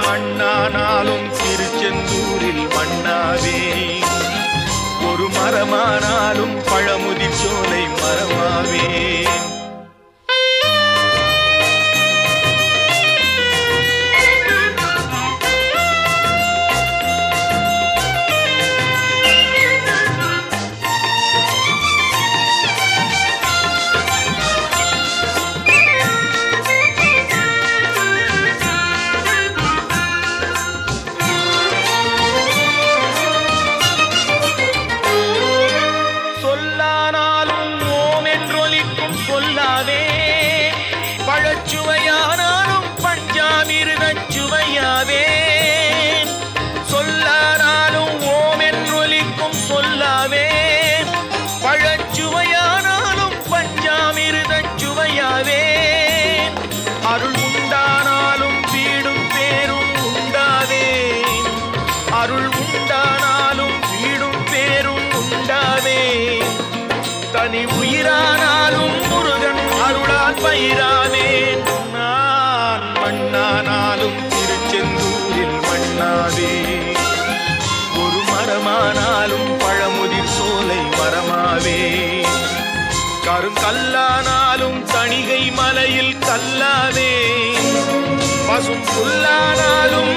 மண்ணானாலும் திருச்செந்தூரில் மண்ணாவே, ஒரு மரமானாலும் பழமுதிர் சோலை மரமாவே. பழச்சுவையானாலும் பஞ்சாமிர்தச் சுவையாவே, சொல்லானாலும் ஓம் என்றொலிக்கும் சொல்லாவே, பழச்சுவையானாலும் பஞ்சாமிர்தச் சுவையாவே. அருள் உண்டானாலும் வீடும் பேரும் உண்டாவே, அருள் உண்டானாலும் வீடும் பேரும் உண்டாவே. தனி உயிரானாலும் முருகன் அருளால் பயிராவேன். நான் மண்ணானாலும் திருச்செந்தூரில் மண்ணாவே, ஒரு மரமானாலும் பழமுதிர் சோலை மரமாவே. கருங்கல்லானாலும் தணிகை மலையில் கல்லாவே, பசும் புல்லானாலும்